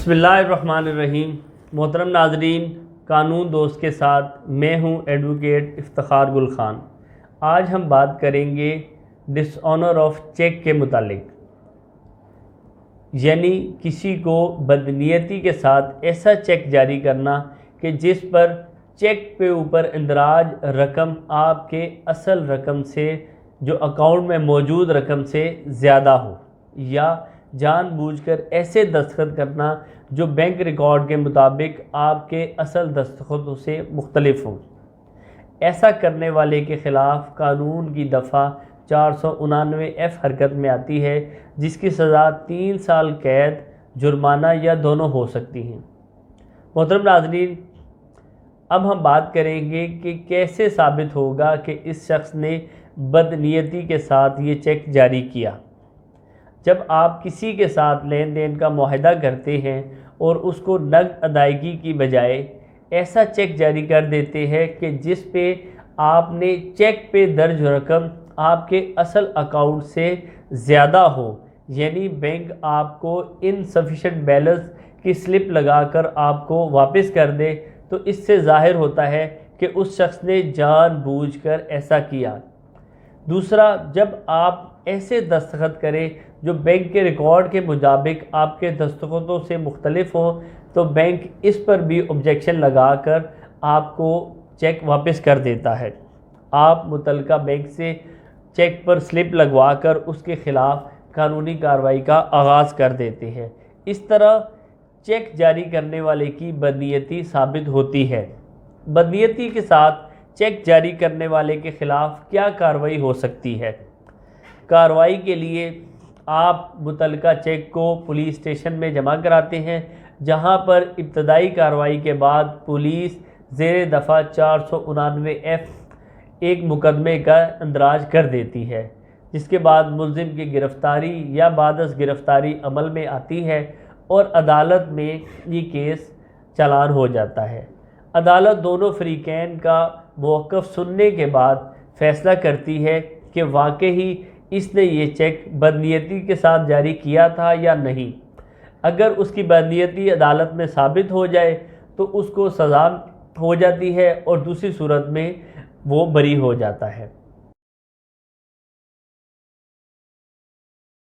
बिस्मिल्लाहिर्रहमानिर्रहीम। मोहतरम नाजरीन, कानून दोस्त के साथ मैं हूं एडवोकेट इफ्तिखार गुल खान। आज हम बात करेंगे डिसऑनर ऑफ चेक के मुतालिक, यानी किसी को बदनीयती के साथ ऐसा चेक जारी करना कि जिस पर चेक पे ऊपर इंदराज रकम आपके असल रकम से, जो अकाउंट में मौजूद रकम से ज़्यादा हो, या जानबूझकर ऐसे दस्तखत करना जो बैंक रिकॉर्ड के मुताबिक आपके असल दस्तखतों से मुख्तलिफ हों। ऐसा करने वाले के ख़िलाफ़ कानून की दफ़ा 499F हरकत में आती है, जिसकी सज़ा 3 साल कैद, जुर्माना या दोनों हो सकती हैं। मोहतरम नाज़रीन, अब हम बात करेंगे कि कैसे साबित होगा कि इस शख्स ने बदनीयती के साथ ये चेक जारी किया। जब आप किसी के साथ लेन देन का मुआहदा करते हैं और उसको नकद अदायगी की बजाय ऐसा चेक जारी कर देते हैं कि जिस पे आपने चेक पे दर्ज रकम आपके असल अकाउंट से ज़्यादा हो, यानी बैंक आपको इनसफिशेंट बैलेंस की स्लिप लगाकर आपको वापस कर दे, तो इससे ज़ाहिर होता है कि उस शख्स ने जानबूझकर ऐसा किया। दूसरा, जब आप ऐसे दस्तखत करें जो बैंक के रिकॉर्ड के मुताबिक आपके दस्तखतों से मुख्तलिफ हो, तो बैंक इस पर भी ऑब्जेक्शन लगाकर आपको चेक वापस कर देता है। आप मुतल्लिका बैंक से चेक पर स्लिप लगवा कर उसके ख़िलाफ़ कानूनी कार्रवाई का आगाज़ कर देते हैं। इस तरह चेक जारी करने वाले की बदनीयती साबित होती है। बदनीयती के साथ चेक जारी करने वाले के ख़िलाफ़ क्या कार्रवाई हो सकती है? कार्रवाई के लिए आप मुतल्लिका चेक को पुलिस स्टेशन में जमा कराते हैं, जहां पर इब्तदाई कार्रवाई के बाद पुलिस ज़ेर दफ़ा 499F एक मुकदमे का इंदराज कर देती है, जिसके बाद मुल्ज़िम की गिरफ़्तारी या बादस गिरफ़्तारी अमल में आती है और अदालत में ये केस चालान हो जाता है। अदालत दोनों फ़रीक़ैन का मौक़िफ़ सुनने के बाद फ़ैसला करती है कि वाकई इसने ये चेक बदनीयती के साथ जारी किया था या नहीं। अगर उसकी बदनीयती अदालत में साबित हो जाए तो उसको सज़ा हो जाती है और दूसरी सूरत में वो बरी हो जाता है।